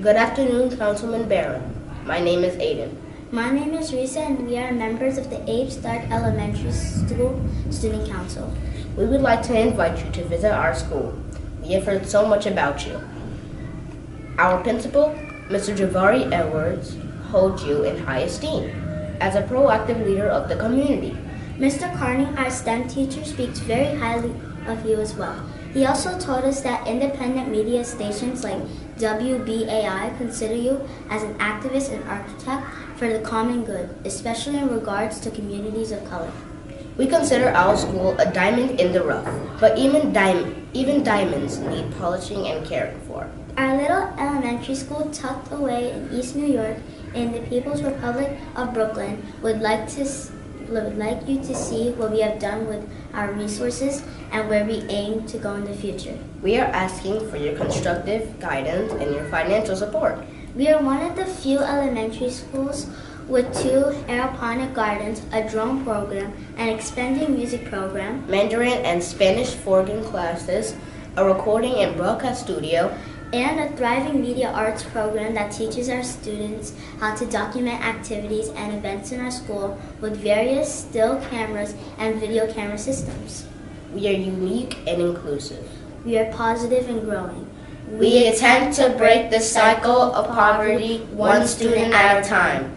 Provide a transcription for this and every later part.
Good afternoon, Councilman Barron. My name is Aden. My name is Rhesa, and we are members of the Abe Stark Elementary School Student Council. We would like to invite you to visit our school. We have heard so much about you. Our principal, Mr. Jabari Edwards, holds you in high esteem as a proactive leader of the community. Mr. Carney, our STEM teacher, speaks very highly of you as well. He also told us that independent media stations like WBAI consider you as an activist and architect for the common good, especially in regards to communities of color. We consider our school a diamond in the rough, but even diamonds need polishing and caring for. Our little elementary school tucked away in East New York in the People's Republic of Brooklyn would like you to see what we have done with our resources and where we aim to go in the future. We are asking for your constructive guidance and your financial support. We are one of the few elementary schools with 2 aeroponic gardens, a drone program, an expanding music program, Mandarin and Spanish foreign classes, a recording and broadcast studio, and a thriving media arts program that teaches our students how to document activities and events in our school with various still cameras and video camera systems. We are unique and inclusive. We are positive and growing. We attempt to break the cycle of poverty one student at a time.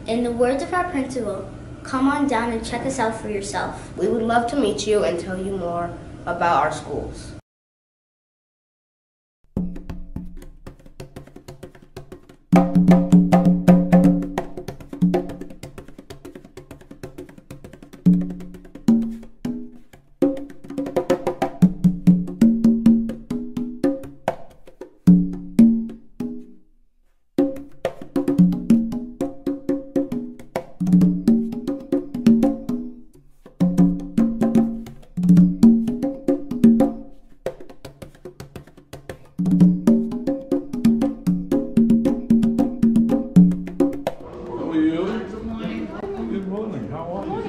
In the words of our principal, come on down and check us out for yourself. We would love to meet you and tell you more about our schools.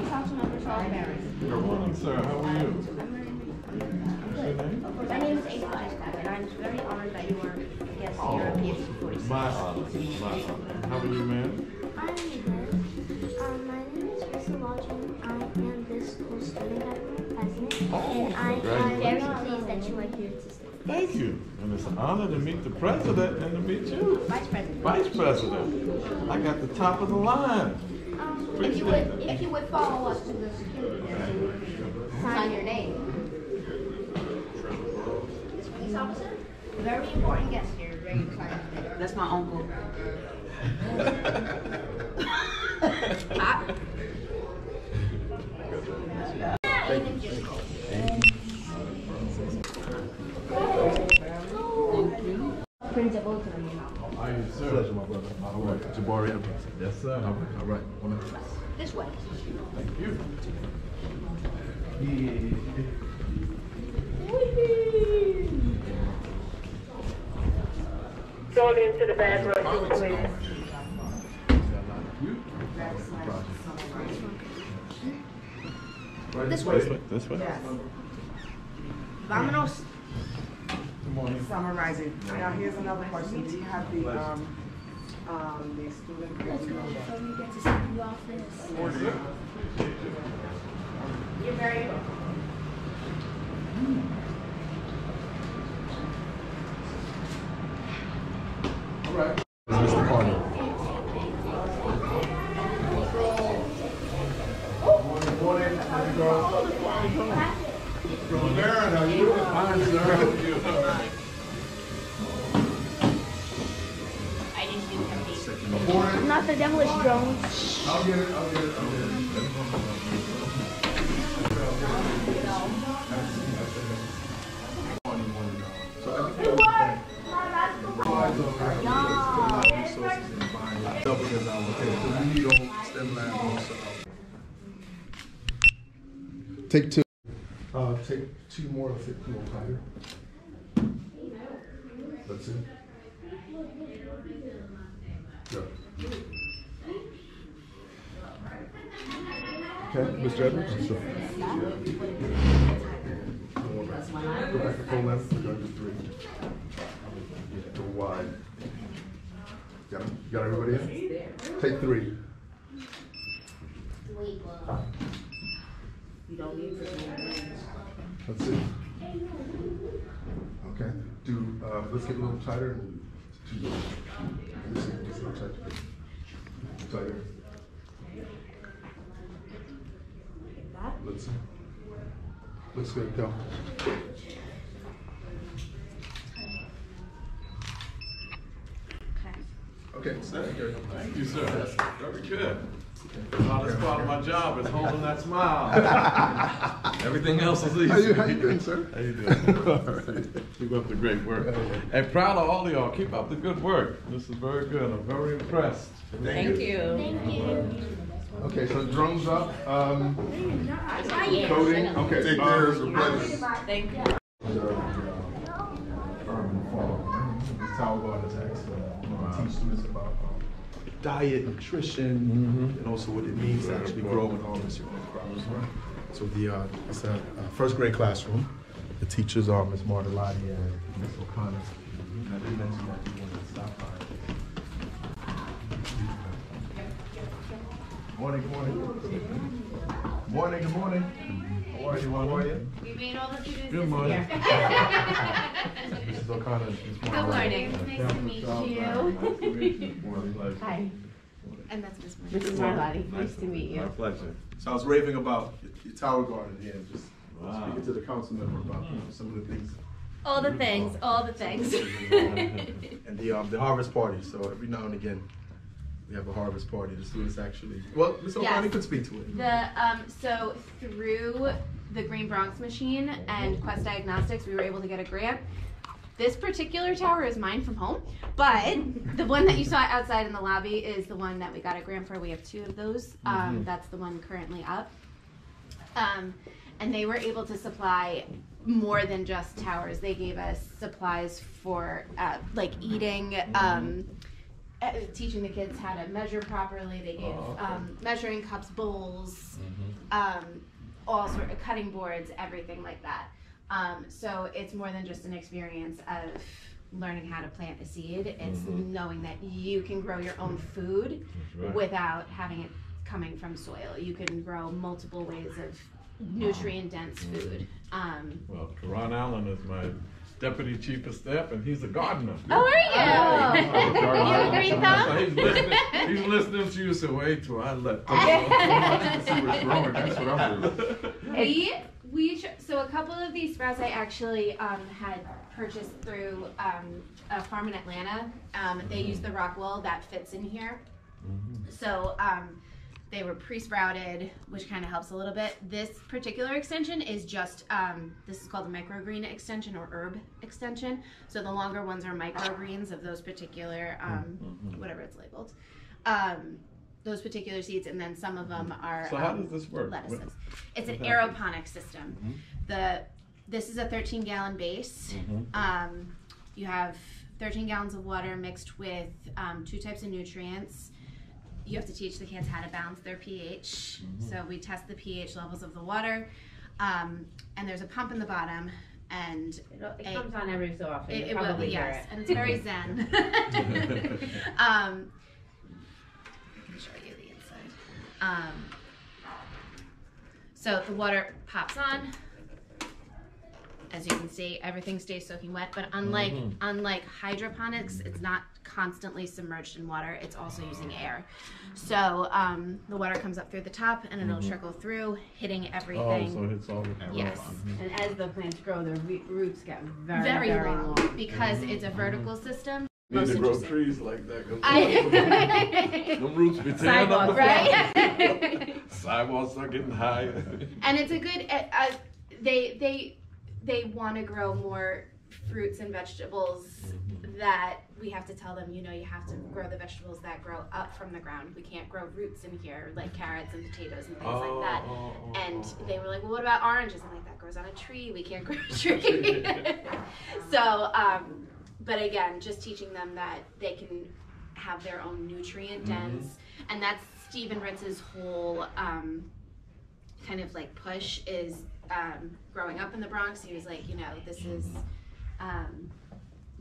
Councilman Charles Barron. Good morning, sir. How are you? What's your name? My name is Aden, and I'm very honored that you were a guest here at PSC 46. My honor. My honor. How are you, ma'am? I'm good. My name is Rhesa and Aden. I am this school student government president, and I am very pleased that you are here to stay. Thank you. And it's an honor to meet the president and to meet you. Vice President. Vice President. I got the top of the line. If you would follow us to the security desk, sign your name. Police officer, very important guest here. Very excited. That's my uncle. Principal to me. Are you, sir? Pleasure, my brother. All right. Jabari Edwards. Yes, sir. All right. This way. Thank you. Go into the back row, please. This way. This way. Yes. Vámonos. Good morning. Summarizing. Now here's another question. Do you have the student? You're very welcome. All right. Mr. Carney. Good morning, girls. Councilman Barron, how are you? Fine, sir. How are you? All right. I didn't do everything. Morning. Not the devilish drone. I'll get it. So everything Take two. Take two more if it more higher. That's it. Go. Okay, Mr. Edwards. So, go back to full length. Go to 3. Go wide. got everybody in? Take 3. You don't need to. That's it. Okay. Let's get a little tighter. Let's get a little tighter. Tighter. Let's see. Looks good, go. Okay, Thank you, sir. Very good. That's part of my job is holding that smile. Everything else is easy. How you doing, sir? How you doing? All right. Keep up the great work. Hey, proud of all of y'all. Keep up the good work. This is very good. I'm very impressed. Thank you. Okay, so drums up. Coding. Okay. Take care of the brothers. Thank you. Tower guard attacks. Teach students about diet, nutrition, and also what it means to actually grow and harvest your own crops. So it's a first grade classroom. The teachers are Ms. Delilah and Ms. O'Connor. And I did mention that you wanted to stop by. Morning, good morning. Morning, good morning. How are you? How are you? We made all the students Good morning. Mrs. O'Connor. Good morning. Nice to meet you. Nice to meet you. Hi. And that's Miss Marley. This is Marley. Nice to meet you. My pleasure. So I was raving about your tower garden here, and just Wow. speaking to the council member about some of the things. All the things, all the things. And the harvest party. So every now and again, we have a harvest party. The students actually. Well, Ms. O'Connor Yes. could speak to it. So through the Green Bronx machine and Quest Diagnostics, we were able to get a grant. This particular tower is mine from home, but the one that you saw outside in the lobby is the one that we got a grant for. We have 2 of those. That's the one currently up. And they were able to supply more than just towers. They gave us supplies for like eating, teaching the kids how to measure properly. They gave measuring cups, bowls, all sort of cutting boards, everything like that. So it's more than just an experience of learning how to plant a seed. It's knowing that you can grow your own food without having it coming from soil. You can grow multiple ways of nutrient-dense food. Well, Ron Allen is my deputy chief of staff, and he's a gardener. Oh, are you? You have a green thumb? He's listening to you, so wait till I let See what's growing. That's what I'm doing. So a couple of these sprouts I actually had purchased through a farm in Atlanta. They use the rock wool that fits in here. So they were pre-sprouted, which kind of helps a little bit. This particular extension is just, this is called the microgreen extension or herb extension. So the longer ones are microgreens of those particular, whatever it's labeled. Those particular seeds, and then some of them are So how does this work? lettuces. It's an aeroponic system. This is a 13-gallon base. You have 13 gallons of water mixed with 2 types of nutrients. You have to teach the kids how to balance their pH. So we test the pH levels of the water, and there's a pump in the bottom, and It comes on every so often. it You will, probably hear yes, it. and it's very zen. I can show you the inside. So the water pops on. As you can see, everything stays soaking wet, but unlike hydroponics, it's not constantly submerged in water. It's also using air. So the water comes up through the top, and it'll trickle through, hitting everything. Oh, so it's all Yes. And as the plants grow, their roots get very, Very, very long, long. because it's a vertical system. need Most to grow interesting. trees like that. 'Cause I- them roots be tearing up Sidewalk, the right? sidewalks are getting higher. And it's a good. They want to grow more fruits and vegetables that we have to tell them. You have to grow the vegetables that grow up from the ground. We can't grow roots in here like carrots and potatoes and things like that. And they were like, well, what about oranges? I'm like, that grows on a tree. We can't grow a tree. So, but again, just teaching them that they can have their own nutrient dense, and that's Stephen Ritz's whole kind of like push is growing up in the Bronx. He was like, this is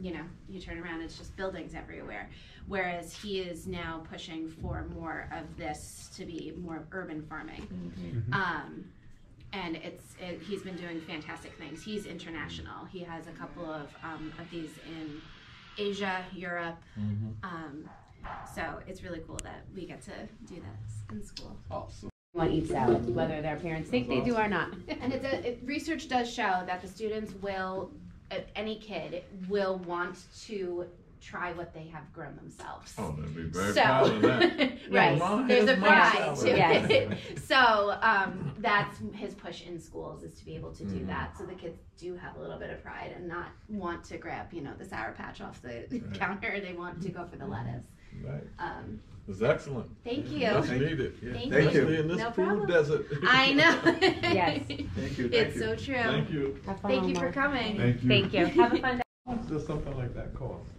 you know, you turn around, it's just buildings everywhere. Whereas he is now pushing for more of this to be more urban farming. And he's been doing fantastic things. He's international. He has a couple of these in Asia, Europe. So it's really cool that we get to do that in school. Awesome. Want to eat salad, whether their parents think they do or not. And research does show that the students will, any kid will want to try what they have grown themselves. Oh, they'd be very proud of that. Right, Mom, there's a here's my pride salad. to it. So that's his push in schools, is to be able to do that. So the kids do have a little bit of pride and not want to grab, you know, the Sour Patch off the counter. They want to go for the lettuce. Right. It's excellent. Thank you. That's needed. Yeah. Thank you. Especially in this No food problem. desert. I know. Yes. Thank you. It's so true. Thank you. Have fun, Thank you Omar. for coming. Thank you. Thank you. Have a fun day. What does something like that cost?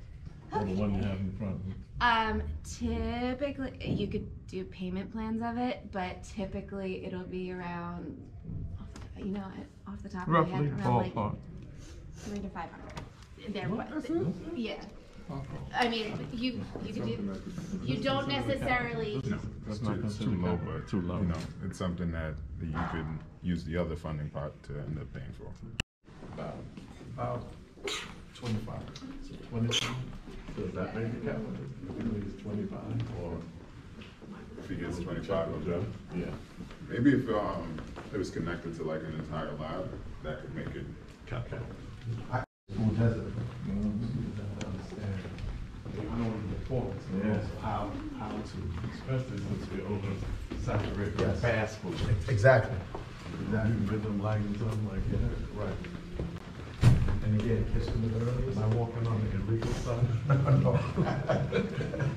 Or the one you have in front of you? Typically, you could do payment plans of it, but typically it'll be around, you know, off the top of my Roughly, head, around like ballpark. 300 to 500. They're What? what? That's it? Yeah. I mean, you could do. You don't necessarily. No, that's not It's too considered low, capital. but Too low. you know, it's something that you could use the other funding part to end up paying for. About 25. So 25. Does that make it capital? Maybe it's 25 or? If he gets 25 of them, Yeah. maybe if it was connected to like an entire lab, that could make it. Capital. School desert. Students have to understand, they know the importance, and Yeah. also how to. Especially since we're oversaturated with Yes. fast food. Exactly. You can give them like something like that. Right. And again, kiss them with early. Am I walking on the illegal side? No. I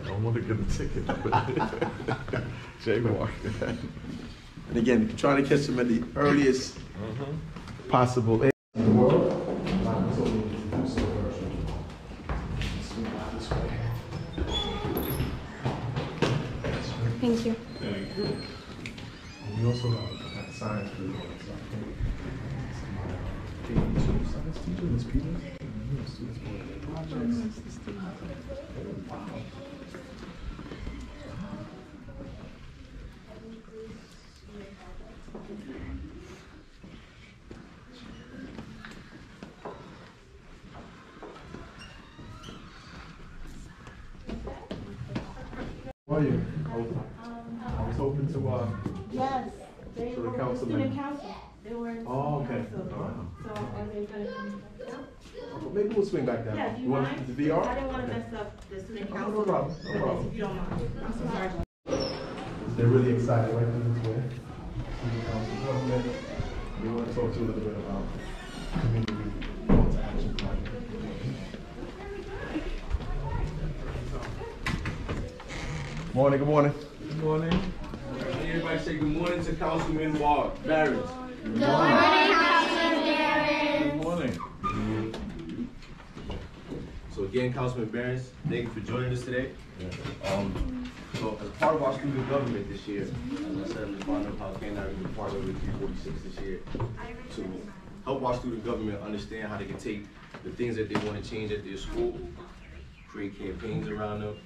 don't want to get a ticket. Jaywalk. And again, trying to catch them at the earliest possible age in the world. Thank you. We also have science group on the science teacher, Ms. Peters. Students for their projects. Wow. How are you? I was hoping to, Yes, they So the were councilman- student council. They were in Oh, okay. student council. So are they gonna? maybe we'll swing back down. Yeah, do you want mind? the VR? I didn't want to Okay. mess up the student No, council. no problem, no problem. If you don't mind. I'm so sorry. They're really excited right through this way. Student council government. We want to talk to you a little bit about community call to action project. Morning, good morning. Good morning. Everybody say good morning to Councilman Barron. Good Morning. So again, Councilman Barron, thank you for joining us today. So as part of our student government this year, as I said in the Department of House Canada, we're part of the 346 this year to help our student government understand how they can take the things that they want to change at their school, create campaigns around them,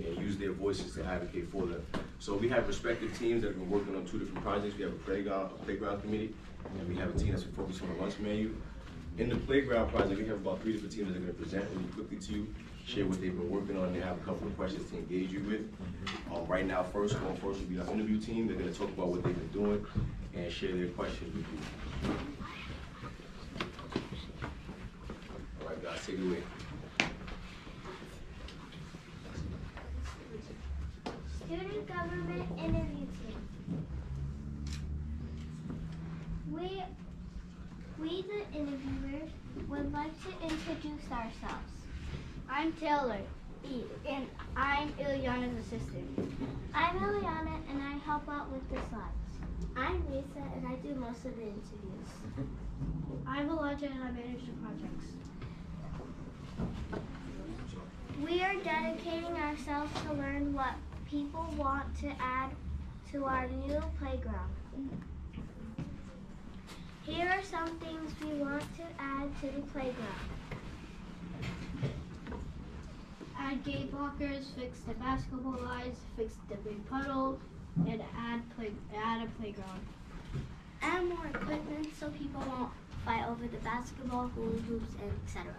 and use their voices to advocate for them. So we have respective teams that have been working on 2 different projects. We have a playground committee, and we have a team that's been focused on the lunch menu. In the playground project, we have about 3 different teams that are going to present really quickly to you, share what they've been working on, and they have a couple of questions to engage you with. Right now, going first will be our interview team. They're going to talk about what they've been doing and share their questions with you. All right, guys, take it away. Student Government Interview Team. We the interviewers would like to introduce ourselves. I'm Taylor, and I'm Ileana's assistant. I'm Ileana, and I help out with the slides. I'm Rhesa, and I do most of the interviews. I'm Elijah, and I manage the projects. We are dedicating ourselves to learn what people want to add to our new playground. Here are some things we want to add to the playground. add gate blockers, fix the basketball lines, fix the big puddle, and add a playground. Add more equipment so people won't fight over the basketball, hula hoops, and etc.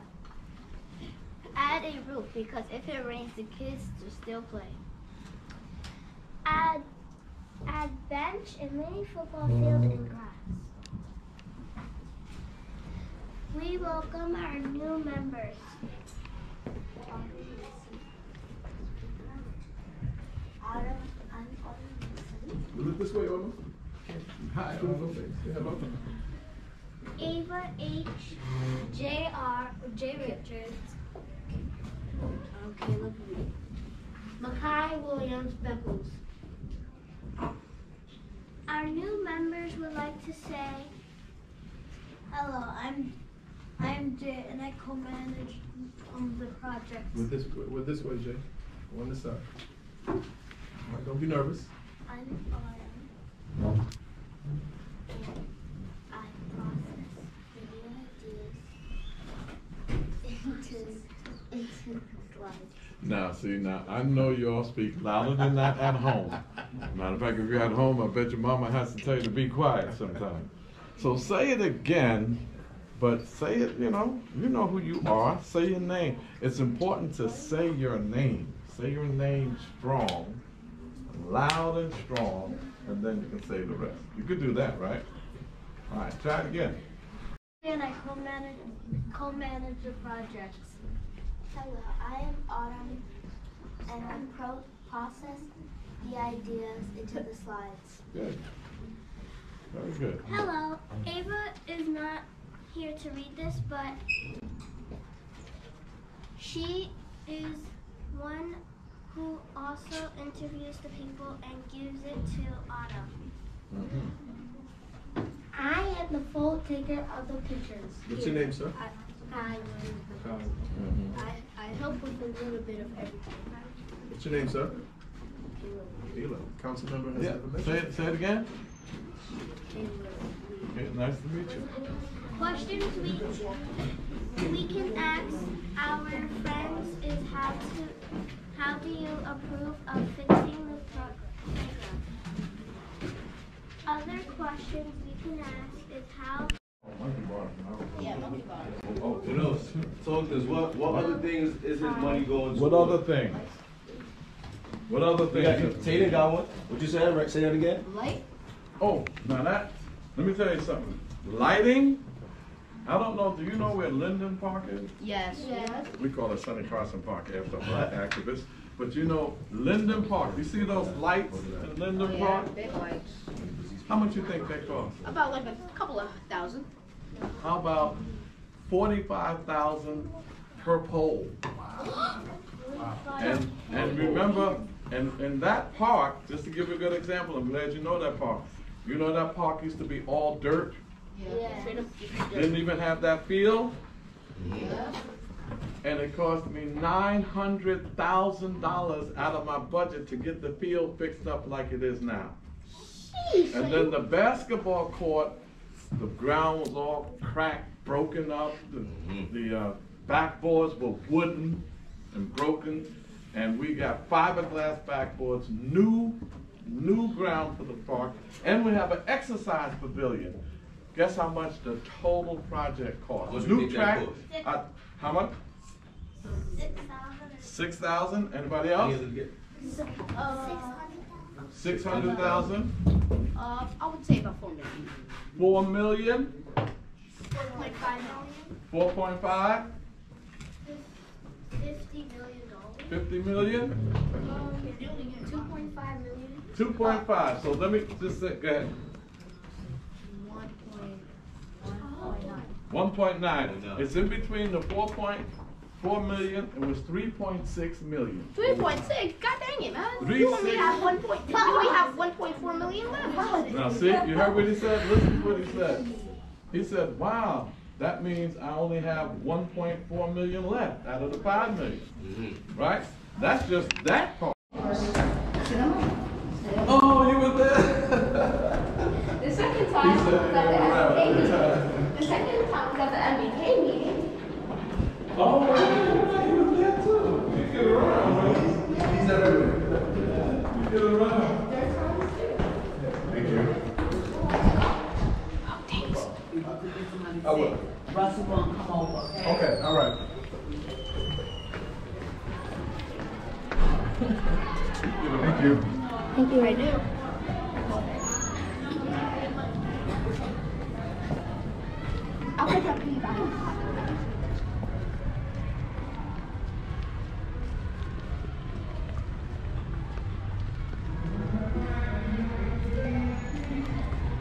Add a roof because if it rains, the kids will still play. Add bench and mini football field and grass. We welcome our new members. Look this way, Omar. Hi, Omar. Hello. Ava H. J. Richards. Okay, look at me. Makai Williams Beckles. Our new members would like to say, Hello, I'm Jay and I co-manage the project. With this way, Jay. On this side. All right, don't be nervous. I'm Autumn. I process video ideas into slides. Now, see, I know you all speak louder than that at home. Matter of fact, if you're at home, I bet your mama has to tell you to be quiet sometimes. So say it again, but say it, you know who you are. Say your name. It's important to say your name. Say your name strong, loud and strong, and then you can say the rest. You could do that, right? All right, try it again. And I co-manage the projects. Hello, I am Autumn, and I process the ideas into the slides. Good. Very good. Hello, Ava is not here to read this, but she is one who also interviews the people and gives it to Autumn. I am the full taker of the pictures. What's your name, sir? I help with a little bit of everything. What's your name, sir? Delilah. Council member has information. Say it again. Okay, nice to meet you. Questions we can ask our friends is how do you approve of fixing the playground? Other questions we can ask is how. Yeah, monkey bar. Oh, talk to us. What other things is his money going to? What other things? What other things? Tatum got one. What you said? Right? Say that again. Light? Oh, now let me tell you something. Lighting, I don't know, do you know where Londen Park is? Yes. Yes. We call it Sonny Carson Park after black activists. But you know, Londen Park, you see those lights in Londen Park? Big lights. How much you think they cost? About like a couple of thousand. How about 45,000 per pole? And remember, in that park, just to give you a good example, I'm glad you know that park. You know that park used to be all dirt? Yeah. Didn't even have that field? Yeah. And it cost me $900,000 out of my budget to get the field fixed up like it is now. Jeez, and then the basketball court, the ground was all cracked, broken up. The backboards were wooden and broken. And we got fiberglass backboards, new ground for the park. And we have an exercise pavilion. Guess how much the total project cost? What New track. How much? 6,000. 6,000. Anybody else? 600,000. I would say about 4 million. 4 million. 4.5 million. 4.5. $50 million. 50 million. 2.5 million. 2.5. So let me just say, go ahead. 1.9. It's in between the 4.4 million. It was 3.6 million. 3.6. God dang it, man. 3.6. You only have 1.4 million left. Now see, you heard what he said? Listen to what he said. He said, wow, that means I only have 1.4 million left out of the 5 million. Right? That's just that part. Oh, you were there. The second time was at the MBK meeting. The second time was at the MBK meeting. Oh, you were there too. You get it right. I will. Russell gonna come over, okay? Okay, all right. Thank you. Thank you. I do. I'll pick up you back.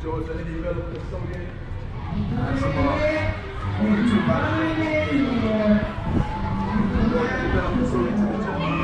George, any medical custodian? That's only two bodies. Medical custodian to the gentleman.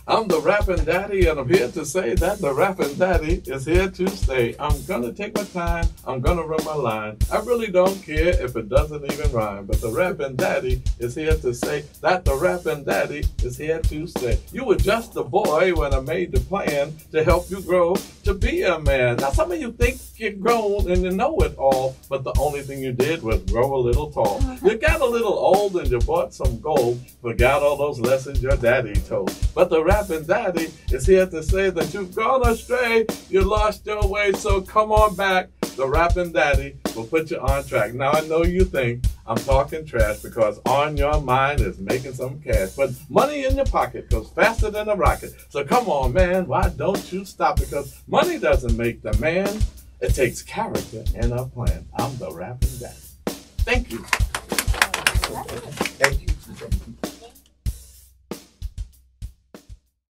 I'm the rapping daddy, and I'm here to say that the rapping daddy is here to stay. I'm gonna take my time, I'm gonna run my line. I really don't care if it doesn't even rhyme, but the rapping daddy is here to say that the rapping daddy is here to stay. You were just a boy when I made the plan to help you grow to be a man. Now some of you think you're grown and you know it all, but the only thing you did was grow a little tall. You got a little old and you bought some gold, forgot all those lessons your daddy told. But the rapping daddy is here to say that you've gone astray, you lost your way, so come on back. The rapping daddy will put you on track. Now I know you think I'm talking trash because on your mind is making some cash, but money in your pocket goes faster than a rocket. So come on, man, why don't you stop? Because money doesn't make the man, it takes character and a plan. I'm the rapping daddy. Thank you.